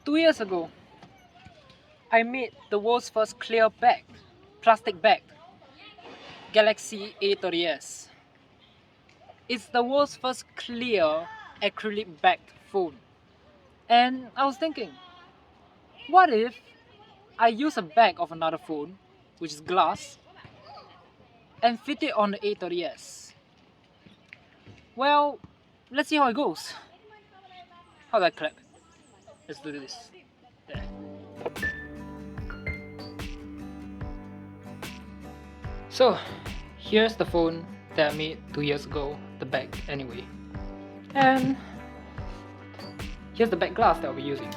2 years ago, I made the world's first clear bag, plastic bag, Galaxy A30s. It's the world's first clear acrylic backed phone. And I was thinking, what if I use a back of another phone, which is glass, and fit it on the A30s? Well, let's see how it goes. How do I clap? Let's do this. There. So, here's the phone that I made 2 years ago, the back anyway. And here's the back glass that I'll be using.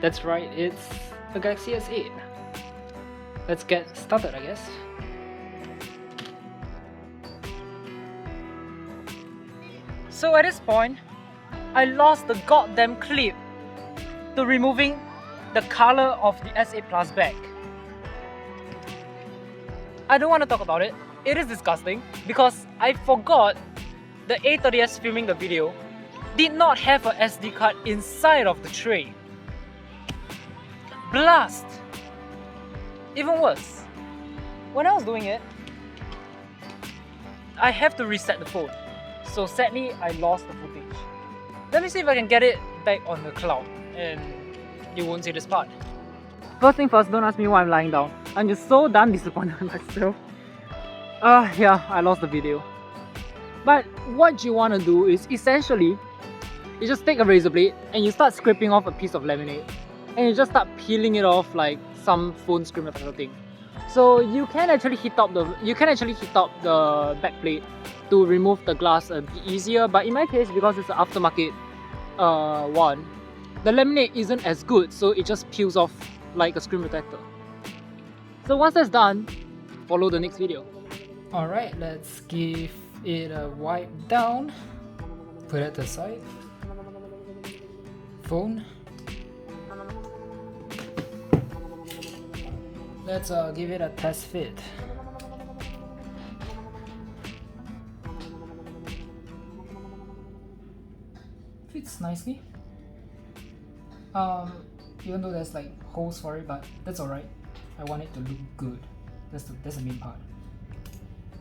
That's right, it's a Galaxy S8. Let's get started, I guess. So at this point, I lost the goddamn clip to removing the color of the S8 Plus back. I don't want to talk about it. It is disgusting because I forgot the A30s filming the video did not have a SD card inside of the tray. Blast! Even worse, when I was doing it, I have to reset the phone. So sadly, I lost the footage. Let me see if I can get it back on the cloud and you won't see this part. First thing first, don't ask me why I'm lying down. I'm just so done disappointed in myself. Yeah, I lost the video. But what you want to do is essentially, you just take a razor blade and you start scraping off a piece of laminate. And you just start peeling it off like some phone screen protector thing. So you can actually heat up the back plate to remove the glass a bit easier. But in my case, because it's an aftermarket one, the laminate isn't as good, so it just peels off like a screen protector. So once that's done, follow the next video. Alright, let's give it a wipe down. Put it to the side. Phone. Let's give it a test fit. Fits nicely. Even though there's like holes for it, but that's alright. I want it to look good. That's the main part.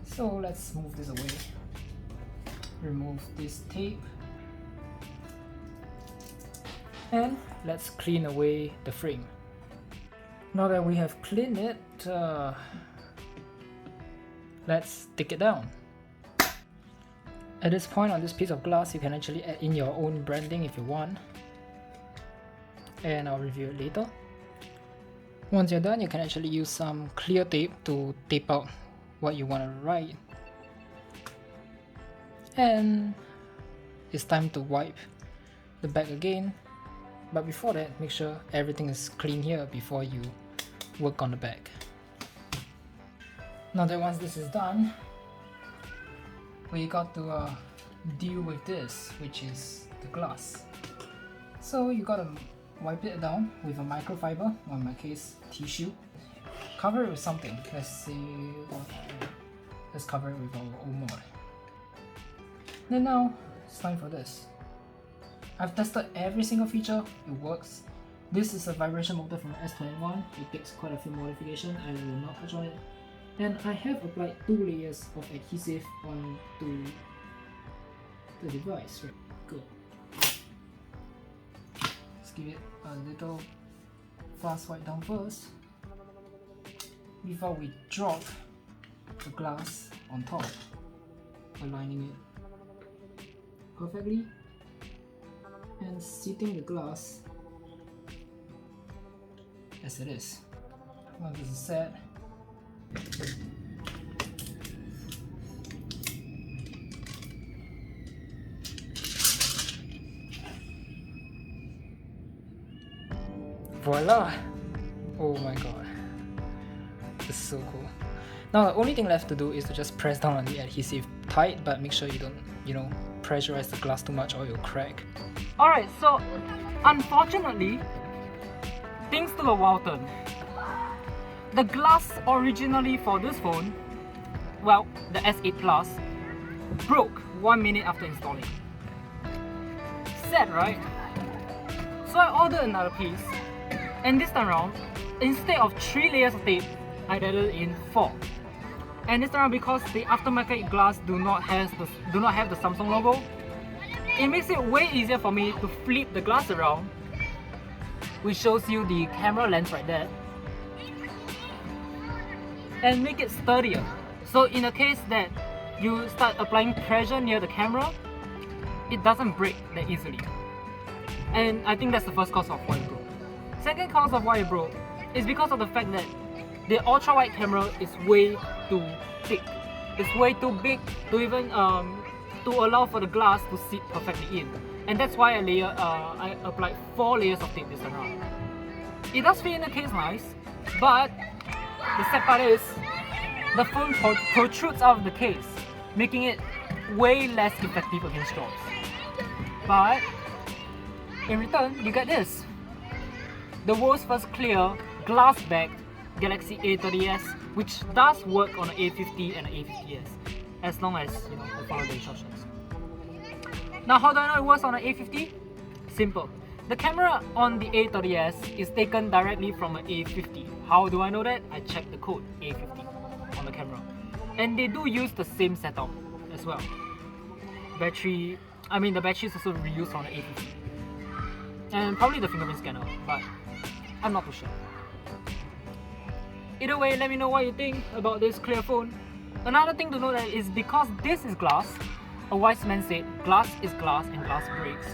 So let's move this away. Remove this tape. And let's clean away the frame. Now that we have cleaned it, let's take it down. At this point on this piece of glass, you can actually add in your own branding if you want. And I'll review it later. Once you're done, you can actually use some clear tape to tape out what you want to write. And it's time to wipe the back again. But before that, make sure everything is clean here before you work on the back. Now that once this is done, we got to deal with this, which is the glass. So you gotta wipe it down with a microfiber, or in my case, tissue. Cover it with something. Let's cover it with our old mod. Then now, it's time for this. I've tested every single feature, it works. This is a vibration motor from S21, it takes quite a few modifications, I will not touch on it. And I have applied 2 layers of adhesive onto the device. Right, go. Let's give it a little fast wipe down first, before we drop the glass on top, aligning it perfectly and seating the glass as it is. Once this is set, voila! Oh my god, this is so cool. Now the only thing left to do is to just press down on the adhesive tight, but make sure you don't, pressurize the glass too much or it'll crack. Alright, so unfortunately, things took a wild turn. The glass originally for this phone, well, the S8 Plus, broke 1 minute after installing. Sad, right? So I ordered another piece, and this time around, instead of 3 layers of tape, I added in 4. And this time around, because the aftermarket glass do not have the Samsung logo, it makes it way easier for me to flip the glass around, which shows you the camera lens right there, and make it sturdier. So in the case that you start applying pressure near the camera, it doesn't break that easily. And I think that's the first cause of why it broke. Second cause of why it broke is because of the fact that the ultra-wide camera is way too thick. It's way too big to even to allow for the glass to sit perfectly in. And that's why I applied 4 layers of tape this time around. It does fit in the case nice, but the sad part is the phone protrudes out of the case, making it way less effective against drops. But in return, you get this: the world's first clear glass-backed Galaxy A30s, which does work on an A50 and an A50s, as long as you follow the instructions. Now, how do I know it works on an A50? Simple. The camera on the A30s is taken directly from an A50. How do I know that? I checked the code A50 on the camera, and they do use the same setup as well. The battery is also reused on the A50, and probably the fingerprint scanner, but I'm not too sure. Either way, let me know what you think about this clear phone. Another thing to note is because this is glass, a wise man said glass is glass and glass breaks.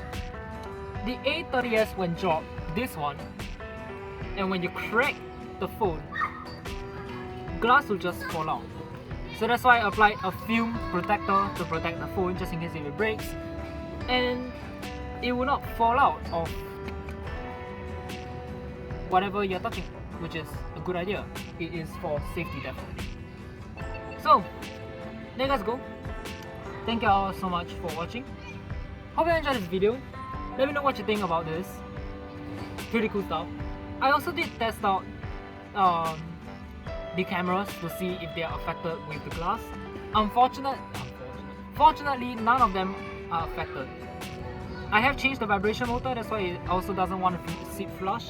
The A30s when dropped, this one, and when you crack the phone, glass will just fall out. So that's why I applied a film protector to protect the phone just in case if it breaks, and it will not fall out of whatever you're touching, which is a good idea. It is for safety, definitely. So, there you guys go. Thank you all so much for watching. Hope you enjoyed this video. Let me know what you think about this. Pretty cool stuff. I also did test out the cameras to see if they are affected with the glass. Fortunately, none of them are affected. I have changed the vibration motor, that's why it also doesn't want to sit flush.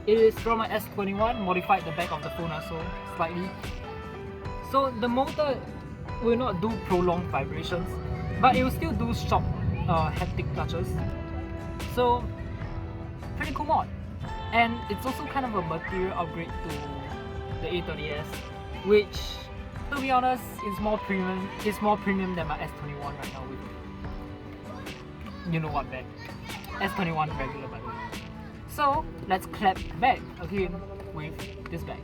It is from an S21, modified the back of the phone also slightly. So the motor will not do prolonged vibrations, but it will still do short haptic touches. So pretty cool mod. And it's also kind of a material upgrade to the A30s, which, to be honest, is more premium. It's more premium than my S21 right now with you know what bag. S21 regular, by the way. So let's clap back again with this bag.